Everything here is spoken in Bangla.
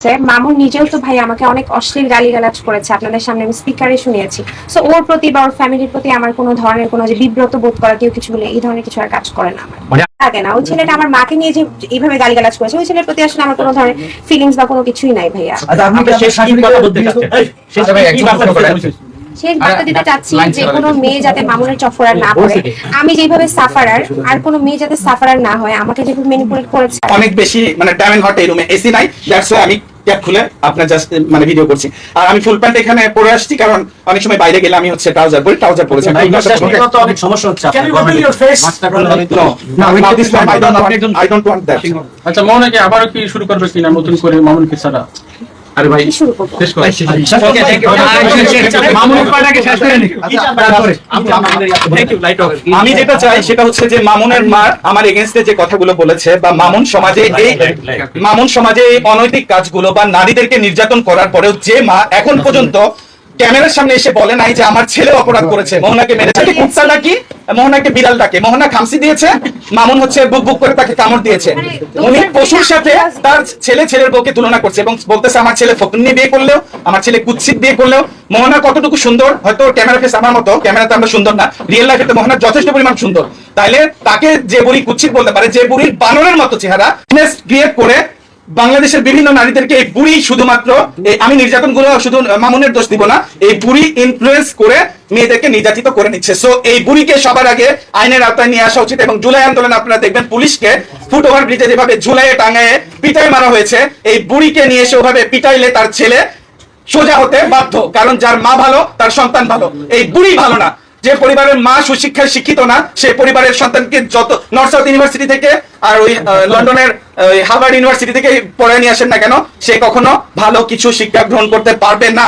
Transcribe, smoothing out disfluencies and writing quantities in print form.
মামুন নিজেও তো ভাই আমাকে অনেক অশ্লীল গালিগালাজ করেছে, আপনাদের সামনে আমি স্পিকারে শুনিয়েছি। সো ওর প্রতি বা ওর ফ্যামিলির প্রতি আমার কোনো ধরনের কোনো যে বিব্রত বোধ করা কেউ কিছু বলে এই ধরনের কিছু আর কাজ করে না আমার লাগে না। ওই ছেলেটা আমার মাকে নিয়ে যে এইভাবে গালিগালাজ করেছে, ওই ছেলের প্রতি আসলে আমার কোনো ধরনের ফিলিংস বা কোনো কিছুই নাই ভাইয়া। শেষ বার্তা দিতে চাচ্ছি যে কোনো মেয়ে যাতে মামুনের চক্করে না পড়ে, আমি যেভাবে সাফারার আর কোনো মেয়ে যাতে সাফারার না হয়, আমাকে যেভাবে ম্যানিপুলেট করেছে। অনেক বেশি মানে টাইম এন্ড হট এই রুমে এসি নাই, দ্যাটস ওয়াই আমি ক্যাপ খুলে আপনার জাস্ট মানে ভিডিও করছি। আর আমি ফুল প্যান্ট এখানে পরে আসছি কারণ অনেক সময় বাইরে গেলে আমি হচ্ছে ট্রাউজার পরেছি। অনেক সমস্যা হচ্ছে। I don't want that. আচ্ছা, মনে আবারও কি শুরু করবে কিনা নতুন করে মামুন কিসারা? আরে ভাই শুরু করবো। আমি যেটা চাই সেটা হচ্ছে যে মামুনের মা আমার এগেইনস্টে যে কথাগুলো বলেছে বা মামুন সমাজে এই অনৈতিক কাজগুলো বা নারীদেরকে নির্যাতন করার পরেও যে মা এখন পর্যন্ত ক্যামেরার সামনে এসে বলে নাই যে আমার ছেলে অপরাধ করেছে, মোহনাকে মেরেছে, কুত্তা ডাকি মোহনাকে বিড়াল ডাকে, মোহনা খামসি দিয়েছে, মামুন হচ্ছে বুক বুক করে তাকে কামড় দিয়েছে। উনি পশুর সাথে তার ছেলের বউকে তুলনা করছে এবং বলতেছে আমার ছেলে ফতুন্নি বিয়ে করলেও, আমার ছেলে কুৎসিত বিয়ে করলেও মোহনা কতটুকু সুন্দর। হয়তো ক্যামেরা ফেস আমার মতো, ক্যামেরাতে আমরা সুন্দর না, রিয়েল লাইফে তো মোহনা যথেষ্ট পরিমাণ সুন্দর। তাইলে তাকে যে বুড়ি কুৎসিত বলতে পারে, যে বুড়ির বানরের মতো চেহারা ক্রিয়েট করে বাংলাদেশের বিভিন্ন নারীদেরকে এই বুড়ি শুধুমাত্র আমি নির্যাতন গুলো শুধু মামুনের দোষ দিব না, এই বুড়ি ইনফ্লুয়েন্স করে মেয়েদেরকে নির্যাতিত করে নিচ্ছে। সো এই বুড়িকে সবার আগে আইনের আওতায় নিয়ে আসা উচিত। এবং জুলাই আন্দোলনে আপনারা দেখবেন পুলিশকে ফুট ওভার ব্রিজে যেভাবে ঝুলাইয়ে টাঙায় পিটাই মারা হয়েছে, এই বুড়িকে নিয়ে এসে ওভাবে পিটাইলে তার ছেলে সোজা হতে বাধ্য। কারণ যার মা ভালো তার সন্তান ভালো, এই বুড়ি ভালো না। যে পরিবারের মা সুশিক্ষায় শিক্ষিত না, সেই পরিবারের সন্তানকে যত নর্থ সাউথ ইউনিভার্সিটি থেকে আর ওই লন্ডনের হার্ভার্ড ইউনিভার্সিটি থেকে পড়ায় নিয়ে আসেন না কেন, সে কখনো ভালো কিছু শিক্ষা গ্রহণ করতে পারবে না।